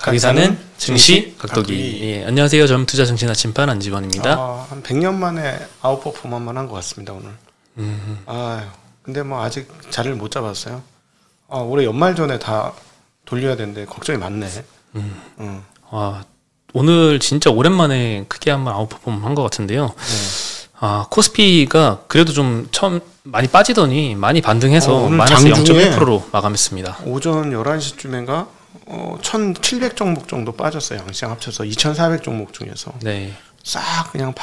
가기사는 증시 각도기. 예, 안녕하세요. 저는 투자 정신 아침반 안지원입니다. 한 100년 만에 아웃퍼폼만 한 것 같습니다 오늘. 근데 뭐 아직 자리를 못 잡았어요. 올해 연말 전에 다 돌려야 되는데 걱정이 많네. 오늘 진짜 오랜만에 크게 한번 아웃퍼폼 한 것 같은데요. 네. 코스피가 그래도 좀 처음 많이 빠지더니 많이 반등해서 마이너스 0.1%로 마감했습니다. 오전 11시쯤인가 1700 종목 정도 빠졌어요. 양시장 합쳐서 2400 종목 중에서. 네. 싹 그냥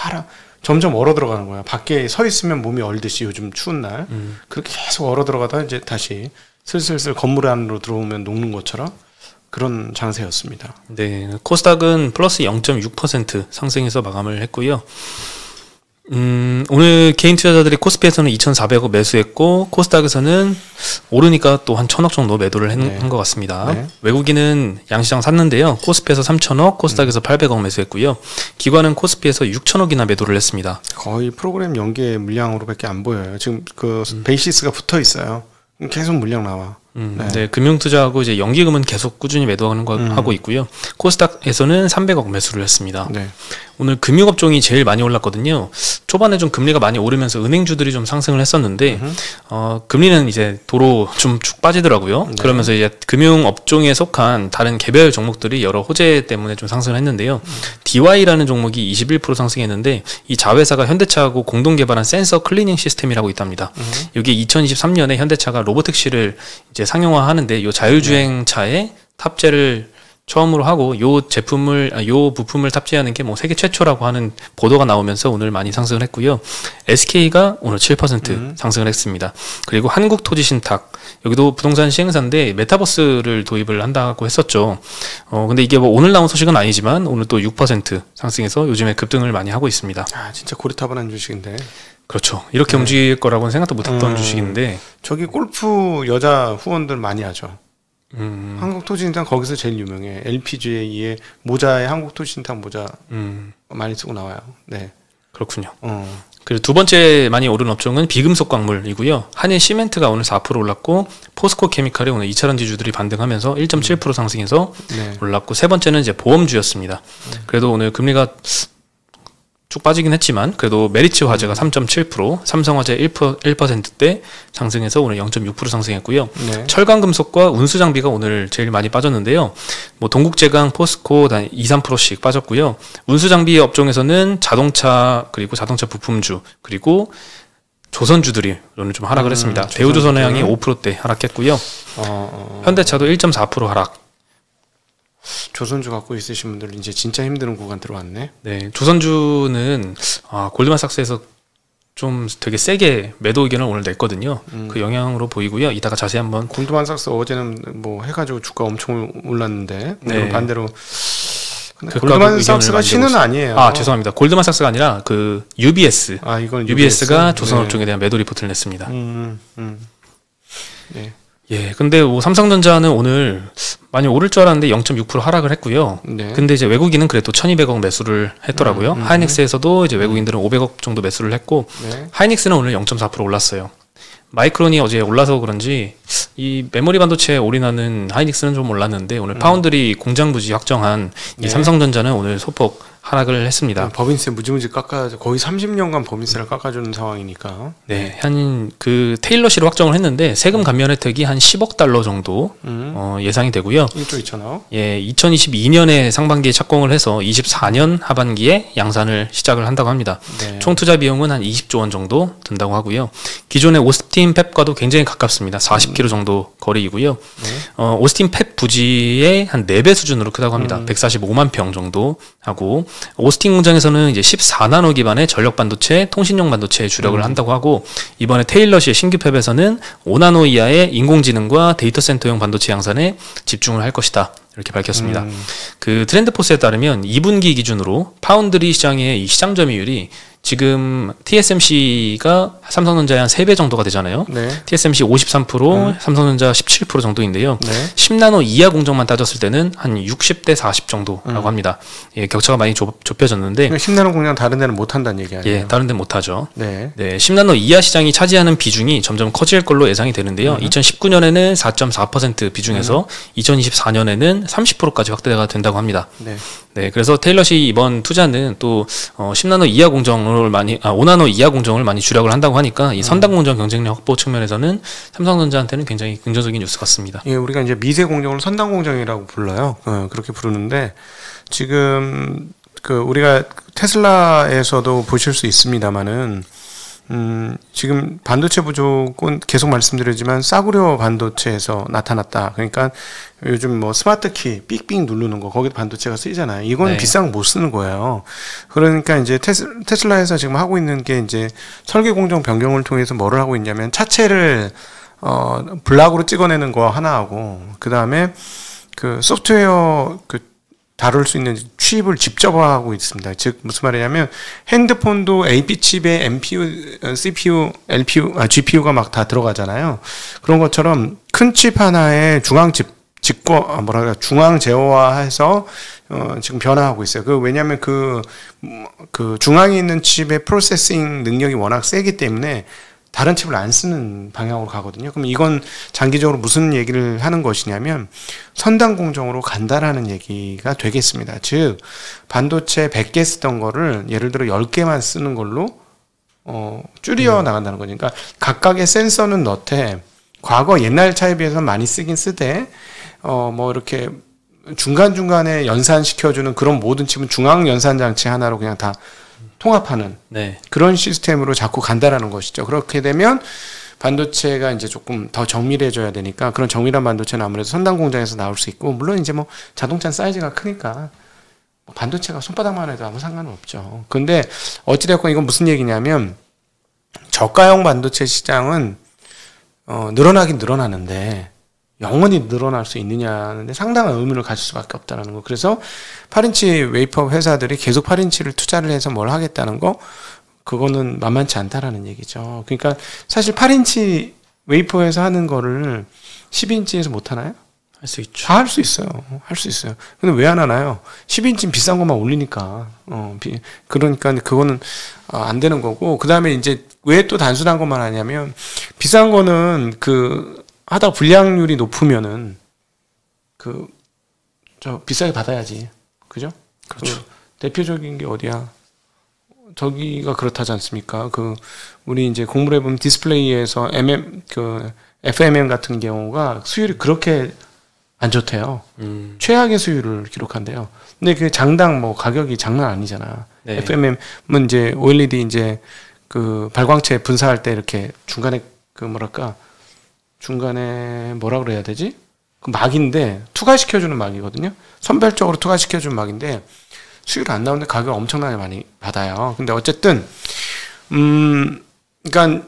점점 얼어 들어가는 거야. 밖에 서 있으면 몸이 얼듯이 요즘 추운 날. 그렇게 계속 얼어 들어가다 이제 다시 슬슬 건물 안으로 들어오면 녹는 것처럼 그런 장세였습니다. 네. 코스닥은 플러스 0.6% 상승해서 마감을 했고요. 오늘 개인 투자자들이 코스피에서는 2,400억 매수했고 코스닥에서는 오르니까 또 한 1,000억 정도 매도를 한 것 같습니다. 네. 외국인은 양시장 샀는데요. 코스피에서 3,000억, 코스닥에서 800억 매수했고요. 기관은 코스피에서 6,000억이나 매도를 했습니다. 거의 프로그램 연계 물량으로밖에 안 보여요. 지금 그 베이시스가 붙어 있어요. 계속 물량 나와. 네, 금융투자하고 이제 연기금은 계속 꾸준히 매도하는 거 하고 있고요. 코스닥에서는 300억 매수를 했습니다. 네. 오늘 금융업종이 제일 많이 올랐거든요. 초반에 좀 금리가 많이 오르면서 은행주들이 좀 상승을 했었는데 금리는 이제 도로 좀 쭉 빠지더라고요. 네. 그러면서 이제 금융업종에 속한 다른 개별 종목들이 여러 호재 때문에 좀 상승을 했는데요. DY라는 종목이 21% 상승했는데 이 자회사가 현대차하고 공동 개발한 센서 클리닝 시스템이라고 있답니다. 이게 2023년에 현대차가 로보택시를 이제 상용화하는데 이 자율주행 차에 탑재를 처음으로 하고 요 부품을 탑재하는 게 뭐 세계 최초라고 하는 보도가 나오면서 오늘 많이 상승을 했고요. SK가 오늘 7% 상승을 했습니다. 그리고 한국토지신탁 여기도 부동산 시행사인데 메타버스를 도입을 한다고 했었죠. 근데 이게 뭐 오늘 나온 소식은 아니지만 오늘 또 6% 상승해서 요즘에 급등을 많이 하고 있습니다. 진짜 고리타분한 주식인데. 그렇죠. 이렇게 움직일 거라고는 생각도 못했던 주식인데. 저기 골프 여자 후원들 많이 하죠. 한국토지신탁 거기서 제일 유명해. LPGA의 모자에 한국토지신탁 모자 많이 쓰고 나와요. 네, 그렇군요. 그리고 두 번째 많이 오른 업종은 비금속 광물이고요. 한일 시멘트가 오늘 4% 올랐고 포스코 케미칼이 오늘 2차전 지주들이 반등하면서 1.7% 상승해서 올랐고 세 번째는 이제 보험주였습니다. 그래도 오늘 금리가 쭉 빠지긴 했지만 그래도 메리츠 화재가 3.7%, 삼성화재 1%대 상승해서 오늘 0.6% 상승했고요. 네. 철강금속과 운수장비가 오늘 제일 많이 빠졌는데요. 뭐 동국제강, 포스코 2, 3%씩 빠졌고요. 운수장비 업종에서는 자동차 그리고 자동차 부품주 그리고 조선주들이 오늘 좀 하락을 했습니다. 대우조선해양이 5%대 하락했고요. 현대차도 1.4% 하락. 조선주 갖고 있으신 분들 이제 진짜 힘든 구간 들어왔네. 네, 조선주는 골드만삭스에서 좀 되게 세게 매도 의견을 오늘 냈거든요. 그 영향으로 보이고요. 이따가 자세히 한번. 골드만삭스 어제는 뭐 해가지고 주가 엄청 올랐는데 네. 반대로 골드만삭스가 신은 아니에요. 죄송합니다. 골드만삭스가 아니라 그 UBS. 이건 UBS가 조선업종에 대한 매도 리포트를 냈습니다. 네. 예, 근데 뭐 삼성전자는 오늘 많이 오를 줄 알았는데 0.6% 하락을 했고요. 네. 근데 이제 외국인은 그래도 1,200억 매수를 했더라고요. 하이닉스에서도 이제 외국인들은 500억 정도 매수를 했고, 하이닉스는 오늘 0.4% 올랐어요. 마이크론이 어제 올라서 그런지 이 메모리 반도체에 올인하는 하이닉스는 좀 올랐는데 오늘 파운드리 공장 부지 확정한 이 삼성전자는 오늘 소폭 하락을 했습니다. 법인세 무지무지 거의 30년간 법인세를 깎아주는 상황이니까. 네, 한 그 테일러시로 확정을 했는데 세금 감면 혜택이 한 10억 달러 정도 예상이 되고요. 1조 2천억. 예, 2022년에 상반기에 착공을 해서 24년 하반기에 양산을 시작을 한다고 합니다. 네. 총 투자 비용은 한 20조 원 정도 든다고 하고요. 기존의 오스틴 펩과도 굉장히 가깝습니다. 40km 정도 거리이고요. 오스틴 펩 부지의 한 4배 수준으로 크다고 합니다. 145만 평 정도 하고 오스틴 공장에서는 이제 14나노 기반의 전력 반도체, 통신용 반도체에 주력을 한다고 하고 이번에 테일러시의 신규 팹에서는 5나노 이하의 인공지능과 데이터 센터용 반도체 양산에 집중을 할 것이다. 이렇게 밝혔습니다. 그 트렌드포스에 따르면 2분기 기준으로 파운드리 시장의 이 시장 점유율이 지금 TSMC가 삼성전자의 한 3배 정도가 되잖아요. 네. TSMC 53%, 삼성전자 17% 정도인데요. 네. 10나노 이하 공정만 따졌을 때는 한 60대 40 정도라고 합니다. 예, 격차가 많이 좁혀졌는데 10나노 공정 다른 데는 못 한다는 얘기 아니에요? 예, 다른 데는 못 하죠. 네. 네, 10나노 이하 시장이 차지하는 비중이 점점 커질 걸로 예상이 되는데요. 2019년에는 4.4% 비중에서 2024년에는 30%까지 확대가 된다고 합니다. 네. 네, 그래서 테일럿이 이번 투자는 또 10나노 이하 공정을 많이 5나노 이하 공정을 많이 주력을 한다고 하니까 이 선단 공정 경쟁력 확보 측면에서는 삼성전자한테는 굉장히 긍정적인 뉴스 같습니다. 예, 우리가 이제 미세 공정을 선단 공정이라고 불러요. 그렇게 부르는데 지금 우리가 테슬라에서도 보실 수 있습니다만은 지금 반도체 부족은 계속 말씀드리지만 싸구려 반도체에서 나타났다. 그러니까 요즘 뭐 스마트키 삑삑 누르는 거 거기도 반도체가 쓰이잖아요. 이건 네. 비싼 거 못 쓰는 거예요. 그러니까 이제 테슬라에서 지금 하고 있는 게 이제 설계 공정 변경을 통해서 뭐를 하고 있냐면 차체를 블락으로 찍어내는 거 하나 하고 그 다음에 그 소프트웨어 다룰 수 있는 칩을 직접 하고 있습니다. 즉 무슨 말이냐면 핸드폰도 AP 칩에 MPU, CPU, LPU, GPU가 막 다 들어가잖아요. 그런 것처럼 큰 칩 하나에 중앙 제어화해서 지금 변화하고 있어요. 왜냐하면 그 중앙에 있는 칩의 프로세싱 능력이 워낙 세기 때문에 다른 칩을 안 쓰는 방향으로 가거든요. 그럼 이건 장기적으로 무슨 얘기를 하는 것이냐면 선단 공정으로 간다라는 얘기가 되겠습니다. 즉 반도체 100개 쓰던 거를 예를 들어 10개만 쓰는 걸로 줄여 나간다는 거죠. 그러니까 각각의 센서는 넣되 과거 옛날 차에 비해서 많이 쓰긴 쓰되 뭐 이렇게 중간중간에 연산시켜주는 그런 모든 칩은 중앙 연산 장치 하나로 그냥 다 통합하는 네. 그런 시스템으로 자꾸 간다라는 것이죠. 그렇게 되면 반도체가 이제 조금 더 정밀해져야 되니까 그런 정밀한 반도체는 아무래도 선단 공장에서 나올 수 있고 물론 이제 뭐 자동차 사이즈가 크니까 반도체가 손바닥만 해도 아무 상관은 없죠. 근데 어찌됐건 이건 무슨 얘기냐면 저가형 반도체 시장은 늘어나긴 늘어나는데 영원히 늘어날 수 있느냐는데 상당한 의문을 가질 수밖에 없다는 거. 그래서 8인치 웨이퍼 회사들이 계속 8인치를 투자를 해서 뭘 하겠다는 거 그거는 만만치 않다라는 얘기죠. 그러니까 사실 8인치 웨이퍼에서 하는 거를 10인치에서 못 하나요? 할 수 있죠. 다 할 수 있어요. 할 수 있어요. 근데 왜 안 하나요? 10인치는 비싼 것만 올리니까. 그러니까 그거는 안 되는 거고. 그 다음에 이제 왜 또 단순한 것만 하냐면 비싼 거는 하다 불량률이 높으면은 비싸게 받아야지. 그죠? 그렇죠. 대표적인 게 어디야? 저기가 그렇다지 않습니까? 우리 이제 공부를 해보면 디스플레이에서 FMM 같은 경우가 수율이 그렇게 안 좋대요. 최악의 수율을 기록한대요. 근데 그 장당 가격이 장난 아니잖아. 네. FMM은 이제 OLED 이제 발광체 분사할 때 이렇게 중간에 중간에 뭐라 그래야 되지? 막인데 투과시켜주는 막이거든요. 선별적으로 투과시켜주는 막인데 수율 안 나오는데 가격 엄청나게 많이 받아요. 근데 어쨌든 그러니까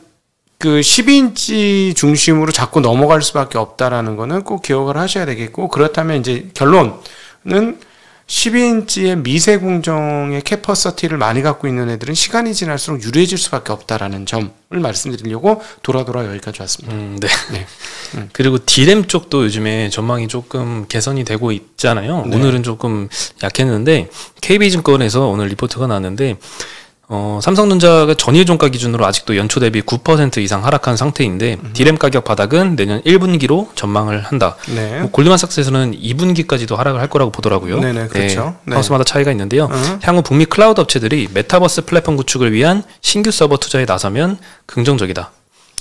12인치 중심으로 자꾸 넘어갈 수밖에 없다라는 거는 꼭 기억을 하셔야 되겠고 그렇다면 이제 결론은 12인치의 미세 공정의 캐퍼시티를 많이 갖고 있는 애들은 시간이 지날수록 유리해질 수밖에 없다라는 점을 말씀드리려고 돌아 여기까지 왔습니다. 네. 네. 그리고 D램 쪽도 요즘에 전망이 조금 개선이 되고 있잖아요. 네. 오늘은 조금 약했는데 KB증권에서 오늘 리포트가 나왔는데 삼성전자가 전일 종가 기준으로 아직도 연초 대비 9% 이상 하락한 상태인데 D램 가격 바닥은 내년 1분기로 전망을 한다. 네. 골드만삭스에서는 2분기까지도 하락을 할 거라고 보더라고요. 네네, 그렇죠. 네. 하우스마다 차이가 있는데요. 향후 북미 클라우드 업체들이 메타버스 플랫폼 구축을 위한 신규 서버 투자에 나서면 긍정적이다.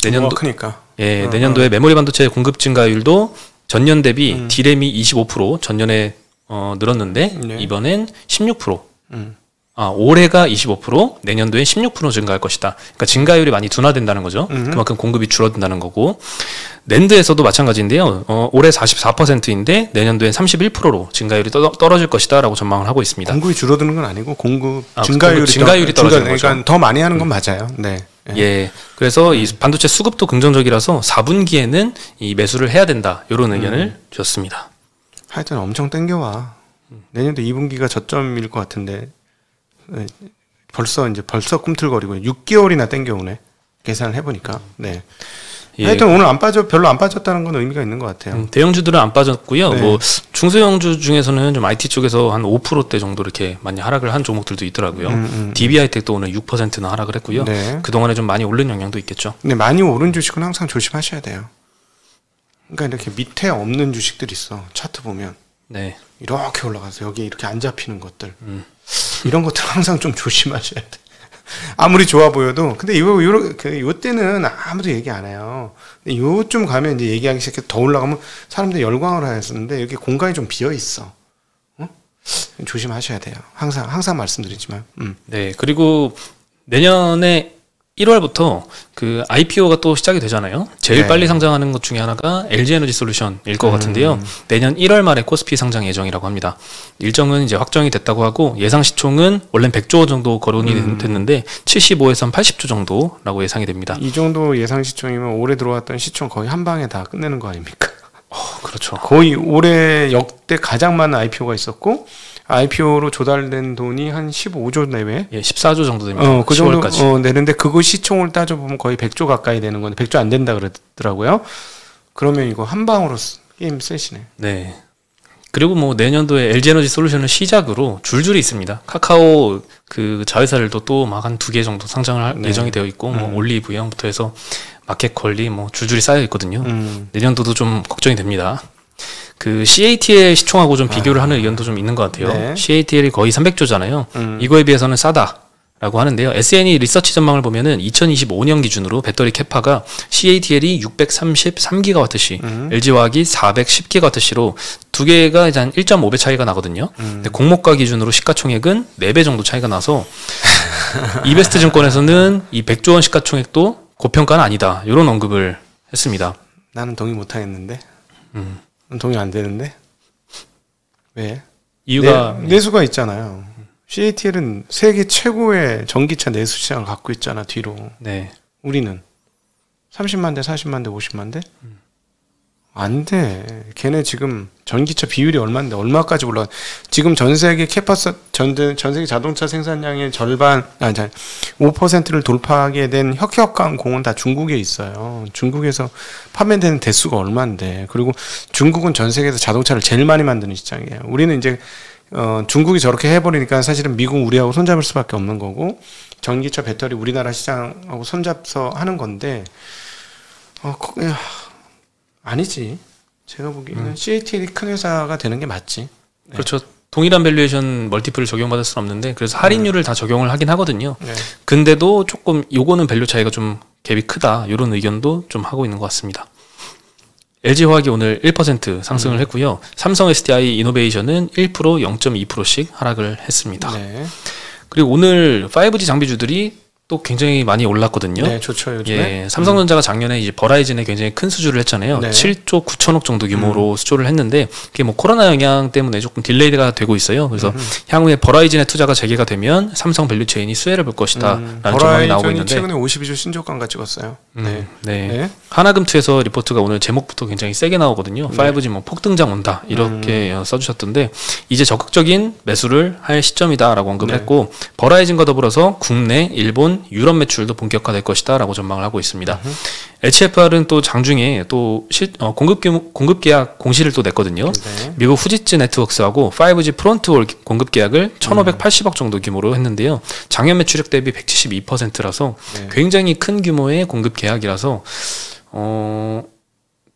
내년도 크니까. 예, 내년도에 메모리 반도체 공급 증가율도 전년 대비 D램이 25% 전년에 늘었는데 네. 이번엔 16%. 올해가 25%, 내년도에 16% 증가할 것이다. 그러니까 증가율이 많이 둔화된다는 거죠. 그만큼 공급이 줄어든다는 거고. 낸드에서도 마찬가지인데요. 올해 44%인데 내년도엔 31%로 증가율이 떨어질 것이다라고 전망을 하고 있습니다. 공급이 줄어드는 건 아니고 증가율이 떨어지는 거죠. 그러니까 더 많이 하는 건 맞아요. 네. 예. 그래서 이 반도체 수급도 긍정적이라서 4분기에는 이 매수를 해야 된다. 이런 의견을 주셨습니다. 하여튼 엄청 땡겨와. 내년도 2분기가 저점일 것 같은데. 벌써 꿈틀거리고 6개월이나 땡겨오네. 계산을 해보니까. 네. 하여튼 오늘 별로 안 빠졌다는 건 의미가 있는 것 같아요. 대형주들은 안 빠졌고요. 네. 뭐 중소형주 중에서는 좀 IT 쪽에서 한 5%대 정도 이렇게 많이 하락을 한 종목들도 있더라고요. DB하이텍도 오늘 6%나 하락을 했고요. 네. 그동안에 좀 많이 오른 영향도 있겠죠. 근데 많이 오른 주식은 항상 조심하셔야 돼요. 그러니까 이렇게 밑에 없는 주식들이 있어. 차트 보면. 네. 이렇게 올라가서 여기 이렇게 안 잡히는 것들. 이런 것들 항상 좀 조심하셔야 돼. 아무리 좋아 보여도. 근데 요때는 아무도 얘기 안 해요. 근데 요쯤 가면 이제 얘기하기 시작해서 더 올라가면 사람들이 열광을 하였었는데 여기 공간이 좀 비어 있어. 조심하셔야 돼요. 항상 말씀드리지만. 네. 그리고 내년에 1월부터 그 IPO가 또 시작이 되잖아요. 제일 빨리 상장하는 것 중에 하나가 LG에너지솔루션일 것 같은데요. 내년 1월 말에 코스피 상장 예정이라고 합니다. 일정은 이제 확정이 됐다고 하고 예상 시총은 원래 100조 원 정도 거론이 됐는데 75에서 80조 정도라고 예상이 됩니다. 이 정도 예상 시총이면 올해 들어왔던 시총 거의 한 방에 다 끝내는 거 아닙니까? 그렇죠. 거의 올해 역대 가장 많은 IPO가 있었고 IPO로 조달된 돈이 한 15조 내외? 14조 정도 됩니다. 그 정도 내는데 그거 시총을 따져보면 거의 100조 가까이 되는 건데 100조 안 된다 그러더라고요. 그러면 이거 한 방으로 게임 셋이네. 네. 그리고 뭐 내년도에 LG에너지솔루션을 시작으로 줄줄이 있습니다. 카카오 그 자회사들도 또 막 한 2개 정도 상장을 할 예정이 되어 있고 뭐 올리브영부터 해서 마켓컬리 뭐 줄줄이 쌓여 있거든요. 내년도도 좀 걱정이 됩니다. 그 CATL 시총하고 좀 비교를 하는 의견도 좀 있는 것 같아요. 네. CATL이 거의 300조잖아요. 이거에 비해서는 싸다라고 하는데요. SNE 리서치 전망을 보면은 2025년 기준으로 배터리 캐파가 CATL이 633GWh, LG화학이 410GWh로 두 개가 이제 한 1.5배 차이가 나거든요. 근데 공모가 기준으로 시가총액은 4배 정도 차이가 나서 이베스트 증권에서는 이 100조 원 시가총액도 고평가는 아니다. 이런 언급을 했습니다. 나는 동의 못 하겠는데. 동의 안 되는데? 왜? 이유가 내수가 있잖아요. CATL은 세계 최고의 전기차 내수 시장을 갖고 있잖아, 뒤로. 네. 우리는 30만 대, 40만 대, 50만 대? 안 돼. 걔네 지금 전기차 비율이 얼마인데 얼마까지 올라가? 지금 전 세계 전 세계 자동차 생산량의 절반, 5%를 돌파하게 된 혁혁한 공은 다 중국에 있어요. 중국에서 판매되는 대수가 얼마인데. 그리고 중국은 전 세계에서 자동차를 제일 많이 만드는 시장이에요. 우리는 이제 중국이 저렇게 해버리니까 사실은 미국 우리하고 손잡을 수밖에 없는 거고 전기차 배터리 우리나라 시장하고 손잡서 하는 건데 아니지. 제가 보기에는 CATL이 큰 회사가 되는 게 맞지. 네. 그렇죠. 동일한 밸류에이션 멀티플을 적용받을 수는 없는데 그래서 할인율을 다 적용을 하긴 하거든요. 네. 근데도 조금 요거는 밸류 차이가 좀 갭이 크다. 이런 의견도 좀 하고 있는 것 같습니다. LG화학이 오늘 1% 상승을 했고요. 삼성 SDI 이노베이션은 1%, 0.2%씩 하락을 했습니다. 네. 그리고 오늘 5G 장비주들이 또 굉장히 많이 올랐거든요. 네, 좋죠, 요즘에. 삼성전자가 작년에 이제 버라이즌에 굉장히 큰 수주를 했잖아요. 네. 7조 9천억 정도 규모로 수주를 했는데 그게 뭐 코로나 영향 때문에 조금 딜레이가 되고 있어요. 그래서 향후에 버라이즌의 투자가 재개가 되면 삼성 밸류체인이 수혜를 볼 것이다 라는 전망이 나오고 있는데 최근에 52조 신저가가 찍었어요. 네. 하나금투에서 리포트가 오늘 제목부터 굉장히 세게 나오거든요. 5G 뭐 폭등장 온다 이렇게 써주셨던데 이제 적극적인 매수를 할 시점이다라고 언급을 했고 버라이즌과 더불어서 국내, 일본, 유럽 매출도 본격화될 것이다라고 전망을 하고 있습니다. HFR은 또 장중에 또 공급 계약 공시를 또 냈거든요. 네. 미국 후지츠 네트워크스하고 5G 프론트홀 공급 계약을 1,580억 정도 규모로 했는데요. 작년 매출액 대비 172%라서 굉장히 큰 규모의 공급 계약이라서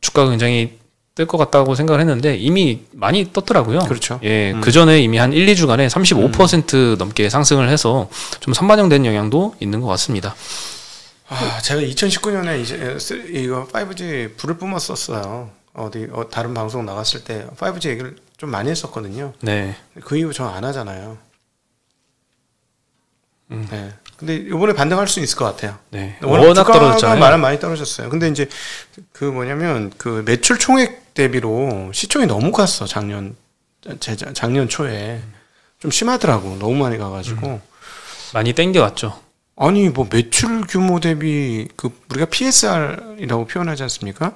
주가가 굉장히 뜰 것 같다고 생각을 했는데 이미 많이 떴더라고요. 그렇죠. 그 전에 이미 한 1, 2주간에 35% 넘게 상승을 해서 좀 선반영된 영향도 있는 것 같습니다. 제가 2019년에 이거 5G 불을 뿜었었어요. 다른 방송 나갔을 때 5G 얘기를 좀 많이 했었거든요. 네. 그 이후 저 안 하잖아요. 네. 근데 이번에 반등할 수 있을 것 같아요. 네. 워낙 떨어졌잖아요. 많이 떨어졌어요. 근데 이제 그 매출 총액 대비로 시총이 너무 갔어. 작년 초에 좀 심하더라고. 너무 많이 가가지고 많이 땡겨왔죠. 아니 뭐 매출 규모 대비 우리가 PSR이라고 표현하지 않습니까?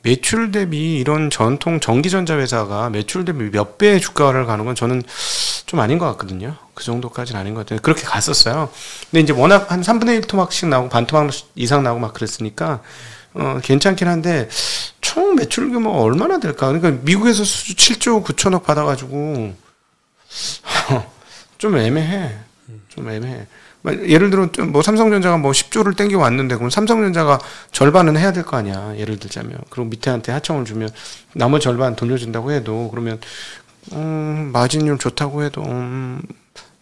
매출 대비 이런 전통 전기전자 회사가 매출 대비 몇 배의 주가를 가는 건 저는 좀 아닌 것 같거든요. 그 정도까지는 아닌 것 같아요. 그렇게 갔었어요. 근데 이제 워낙 한 3분의 1 토막씩 나오고 반 토막 이상 나오고 막 그랬으니까 괜찮긴 한데 총 매출 규모가 얼마나 될까? 그러니까 미국에서 수주 7조 9천억 받아가지고 좀 애매해. 좀 애매해. 예를 들어 뭐 삼성전자가 뭐 10조를 땡겨 왔는데 그럼 삼성전자가 절반은 해야 될 거 아니야. 예를 들자면. 그리고 밑에한테 하청을 주면 나머지 절반 돌려준다고 해도 그러면 마진율 좋다고 해도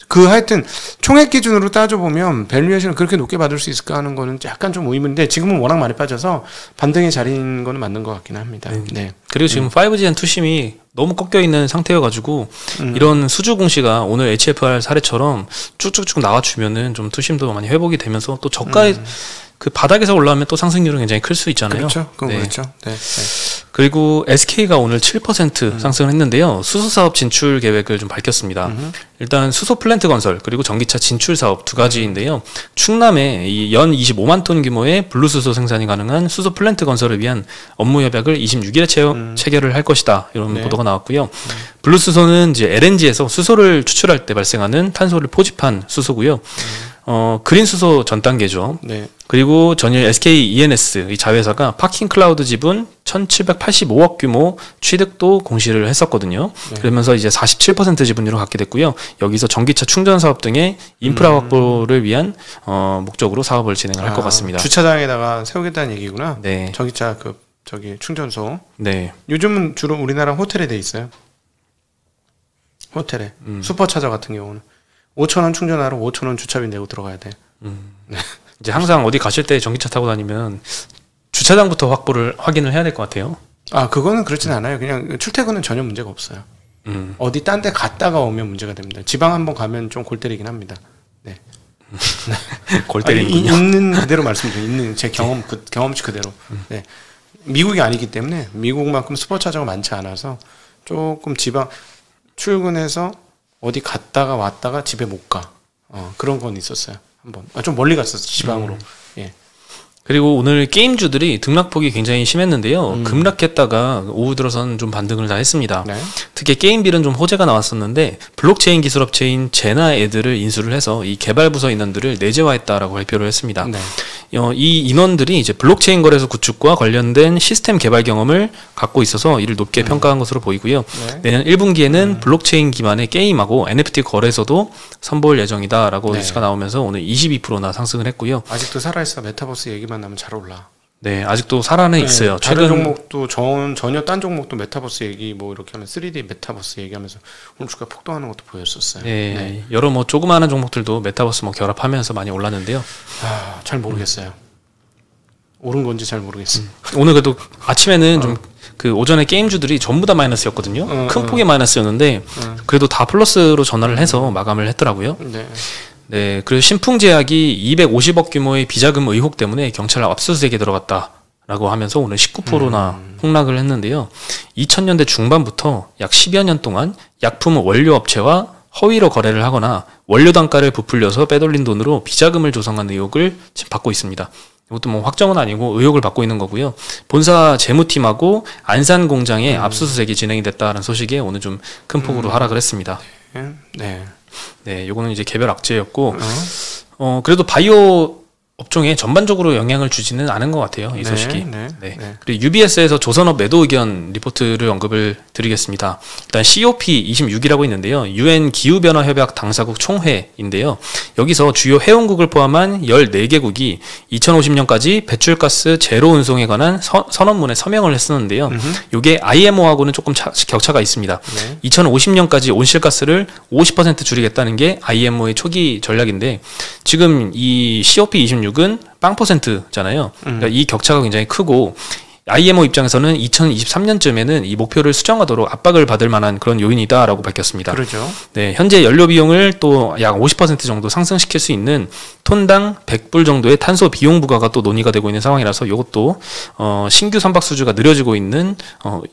그 하여튼 총액 기준으로 따져보면 밸류에이션을 그렇게 높게 받을 수 있을까 하는 거는 약간 좀 의문인데 지금은 워낙 많이 빠져서 반등의 자리인 거는 맞는 것 같긴 합니다. 네. 그리고 지금 5G엔 투심이 너무 꺾여 있는 상태여가지고 이런 수주 공시가 오늘 HFR 사례처럼 쭉쭉쭉 나와주면은 좀 투심도 많이 회복이 되면서 또 저가에 그 바닥에서 올라오면 또 상승률은 굉장히 클 수 있잖아요. 그렇죠. 그건 그렇죠. 네. 그리고 SK가 오늘 7% 상승을 했는데요. 수소 사업 진출 계획을 좀 밝혔습니다. 일단 수소 플랜트 건설 그리고 전기차 진출 사업 두 가지인데요. 충남에 이 연 25만 톤 규모의 블루수소 생산이 가능한 수소 플랜트 건설을 위한 업무 협약을 26일에 체결을 할 것이다. 이런 보도가 나왔고요. 블루수소는 이제 LNG에서 수소를 추출할 때 발생하는 탄소를 포집한 수소고요. 그린 수소 전 단계죠. 네. 그리고 전일 SK E&S 이 자회사가 파킹 클라우드 지분 1,785억 규모 취득도 공시를 했었거든요. 네. 그러면서 이제 47% 지분율을 갖게 됐고요. 여기서 전기차 충전 사업 등의 인프라 확보를 위한 목적으로 사업을 진행을 할 것 같습니다. 주차장에다가 세우겠다는 얘기구나. 네. 전기차 저기 충전소. 네. 요즘은 주로 우리나라 호텔에 돼 있어요. 호텔에 슈퍼차저 같은 경우는 5,000원 충전하러 5,000원 주차비 내고 들어가야 돼. 네. 이제 항상 어디 가실 때 전기차 타고 다니면 주차장부터 확인을 해야 될 것 같아요. 아, 그거는 그렇진 않아요. 그냥 출퇴근은 전혀 문제가 없어요. 어디 딴 데 갔다가 오면 문제가 됩니다. 지방 한번 가면 좀 골 때리긴 합니다. 네. 골 때리는군요. 있는 그대로 말씀드려요. 있는 제 경험치 그대로. 네. 미국이 아니기 때문에 미국만큼 슈퍼차저가 많지 않아서 조금 지방 출근해서 어디 갔다가 왔다가 집에 못 가. 그런 건 있었어요. 한번. 좀 멀리 갔었어, 지방으로. 예. 그리고 오늘 게임주들이 등락폭이 굉장히 심했는데요. 급락했다가 오후 들어서는 좀 반등을 다 했습니다. 네. 특히 게임빌은 좀 호재가 나왔었는데 블록체인 기술 업체인 제나 애들을 인수를 해서 이 개발 부서 인원들을 내재화했다라고 발표를 했습니다. 네. 이 인원들이 이제 블록체인 거래소 구축과 관련된 시스템 개발 경험을 갖고 있어서 이를 높게 평가한 것으로 보이고요. 네. 내년 1분기에는 블록체인 기반의 게임하고 NFT 거래소도 선보일 예정이다라고 뉴스가 나오면서 오늘 22%나 상승을 했고요. 아직도 살아있어. 메타버스 얘기만 나면 잘 올라. 네, 아직도 살아는 있어요. 다른 종목도 전혀 딴 종목도 메타버스 얘기 뭐 이렇게 하면 3D 메타버스 얘기하면서 오늘 주가 폭등하는 것도 보였었어요. 네. 여러 뭐 조그마한 종목들도 메타버스 뭐 결합하면서 많이 올랐는데요. 잘 모르겠어요. 오른 건지 잘 모르겠어요. 오늘 그래도 아침에는 좀 그 오전에 게임주들이 전부 다 마이너스였거든요. 큰 폭의 마이너스였는데 그래도 다 플러스로 전환을 해서 마감을 했더라고요. 네, 그리고 신풍제약이 250억 규모의 비자금 의혹 때문에 경찰 압수수색에 들어갔다라고 하면서 오늘 19%나 폭락을 했는데요. 2000년대 중반부터 약 10여 년 동안 약품 원료 업체와 허위로 거래를 하거나 원료 단가를 부풀려서 빼돌린 돈으로 비자금을 조성한 의혹을 지금 받고 있습니다. 이것도 뭐 확정은 아니고 의혹을 받고 있는 거고요. 본사 재무팀하고 안산 공장에 압수수색이 진행이 됐다는 소식에 오늘 좀 큰 폭으로 하락을 했습니다. 네. 네, 요거는 이제 개별 악재였고, 그래도 바이오 업종에 전반적으로 영향을 주지는 않은 것 같아요, 이 소식이. 네. 그리고 UBS에서 조선업 매도 의견 리포트를 언급을 드리겠습니다. 일단 COP26이라고 있는데요. UN 기후변화 협약 당사국 총회인데요. 여기서 주요 회원국을 포함한 14개국이 2050년까지 배출가스 제로 운송에 관한 선언문에 서명을 했었는데요. 이게 IMO하고는 조금 격차가 있습니다. 2050년까지 온실가스를 50% 줄이겠다는 게 IMO의 초기 전략인데 지금 이 COP26은 빵 %잖아요. 그러니까 이 격차가 굉장히 크고 IMO 입장에서는 2023년쯤에는 이 목표를 수정하도록 압박을 받을 만한 그런 요인이다라고 밝혔습니다. 그렇죠. 네, 현재 연료 비용을 또 약 50% 정도 상승시킬 수 있는 톤당 100불 정도의 탄소 비용 부과가 또 논의가 되고 있는 상황이라서 이것도 신규 선박 수주가 느려지고 있는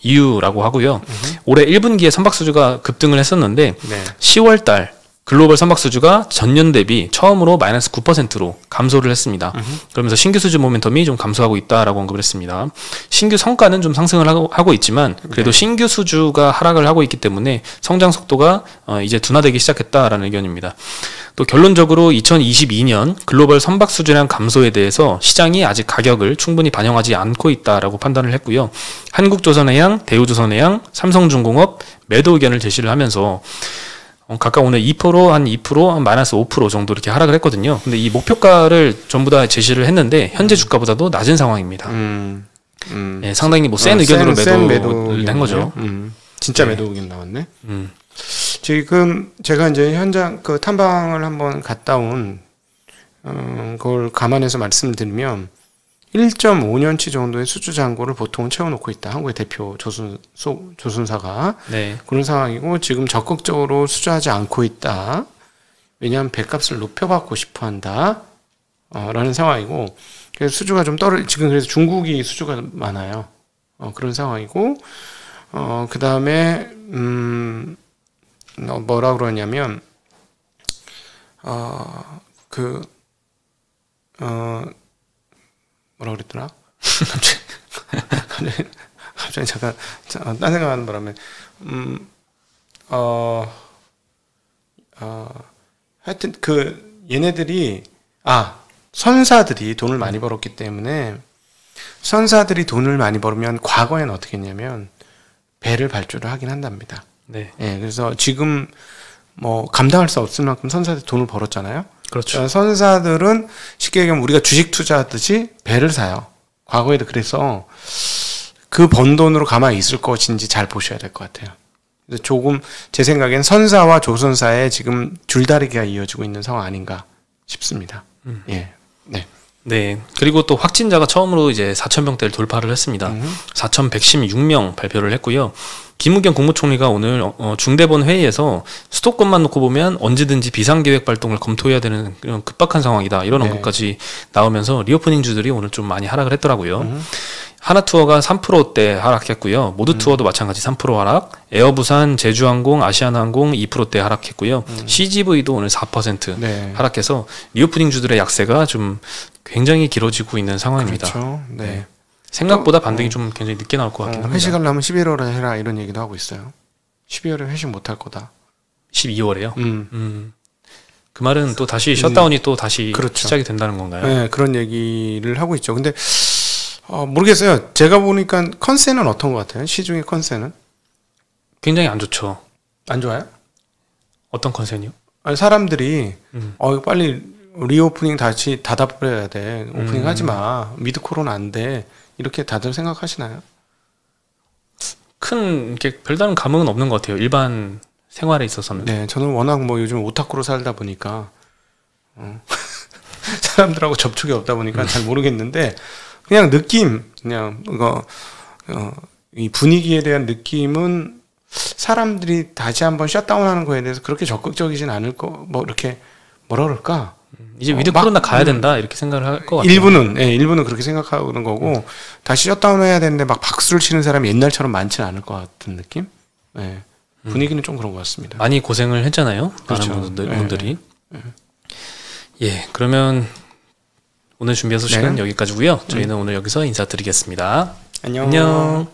이유라고 하고요. 올해 1분기에 선박 수주가 급등을 했었는데 10월 달 글로벌 선박 수주가 전년 대비 처음으로 마이너스 9%로 감소를 했습니다. 그러면서 신규 수주 모멘텀이 좀 감소하고 있다라고 언급을 했습니다. 신규 성과는 좀 상승을 하고 있지만 그래도 신규 수주가 하락을 하고 있기 때문에 성장 속도가 이제 둔화되기 시작했다라는 의견입니다. 또 결론적으로 2022년 글로벌 선박 수주량 감소에 대해서 시장이 아직 가격을 충분히 반영하지 않고 있다라고 판단을 했고요. 한국조선해양, 대우조선해양, 삼성중공업 매도 의견을 제시를 하면서 각각 오늘 2%, 한 마이너스 5% 정도 이렇게 하락을 했거든요. 근데 이 목표가를 전부 다 제시를 했는데 현재 주가보다도 낮은 상황입니다. 예, 상당히 뭐 센 의견으로 매도를 한 거죠. 진짜 매도 의견 나왔네. 지금 제가 이제 현장 그 탐방을 한번 갔다 온 그걸 감안해서 말씀드리면 1.5년치 정도의 수주 잔고를 보통 채워놓고 있다. 한국의 대표 조선사가. 네. 그런 상황이고 지금 적극적으로 수주하지 않고 있다. 왜냐하면 배값을 높여받고 싶어 한다. 라는 상황이고. 그래서 수주가 좀 지금 그래서 중국이 수주가 많아요. 그런 상황이고. 그 다음에, 뭐라 그러냐면, 뭐라 그랬더라? 갑자기 잠깐 딴 생각하는 바람에 하여튼 얘네들이 선사들이 돈을 많이 벌었기 때문에 선사들이 돈을 많이 벌으면 과거에는 어떻게 했냐면 배를 발주를 하긴 한답니다. 네. 예, 그래서 지금 뭐 감당할 수 없을 만큼 선사들이 돈을 벌었잖아요. 그렇죠. 선사들은 쉽게 얘기하면 우리가 주식 투자하듯이 배를 사요. 과거에도 그래서 그 번 돈으로 가만히 있을 것인지 잘 보셔야 될 것 같아요. 그래서 조금 제 생각엔 선사와 조선사의 지금 줄다리기가 이어지고 있는 상황 아닌가 싶습니다. 예, 네. 네. 그리고 또 확진자가 처음으로 이제 4,000명대를 돌파를 했습니다. 4,116명 발표를 했고요. 김우겸 국무총리가 오늘 중대본 회의에서 수도권만 놓고 보면 언제든지 비상계획 발동을 검토해야 되는 그런 급박한 상황이다. 이런 언급까지 나오면서 리오프닝주들이 오늘 좀 많이 하락을 했더라고요. 하나투어가 3%대 하락했고요. 모두투어도 마찬가지 3% 하락. 에어부산, 제주항공, 아시아나항공 2%대 하락했고요. CGV도 오늘 4% 네. 하락해서 리오프닝주들의 약세가 좀 굉장히 길어지고 있는 상황입니다. 그렇죠. 네. 생각보다 반등이 좀 굉장히 늦게 나올 것 같긴 합니다. 회식하려면 11월에 해라 이런 얘기도 하고 있어요. 12월에 회식 못할 거다. 12월에요? 그 말은 또 다시 셧다운이 또 다시 그렇죠. 시작이 된다는 건가요? 네, 그런 얘기를 하고 있죠. 근데 모르겠어요. 제가 보니까 컨센은 어떤 것 같아요? 시중의 컨센은? 굉장히 안 좋죠. 안 좋아요? 어떤 컨센이요? 아니, 사람들이 빨리 리오프닝 다시 닫아버려야 돼. 오프닝 하지 마. 미드 코로나 안 돼. 이렇게 다들 생각하시나요? 큰 이렇게 별다른 감흥은 없는 것 같아요. 일반 생활에 있어서는. 네, 저는 워낙 뭐 요즘 오타쿠로 살다 보니까 사람들하고 접촉이 없다 보니까 잘 모르겠는데 그냥 그냥 이 분위기에 대한 느낌은 사람들이 다시 한번 셧다운하는 거에 대해서 그렇게 적극적이진 않을 뭐 이렇게 뭐라 그럴까? 이제 위드 코로나 가야 된다 이렇게 생각을 할 것 같아요. 일부는 그렇게 생각하는 거고 다시 셧다운해야 되는데 막 박수를 치는 사람이 옛날처럼 많지는 않을 것 같은 느낌. 네. 분위기는 좀 그런 것 같습니다. 많이 고생을 했잖아요. 그렇죠. 많은 분들이. 예, 그러면 오늘 준비한 소식은 여기까지고요. 저희는 오늘 여기서 인사드리겠습니다. 안녕.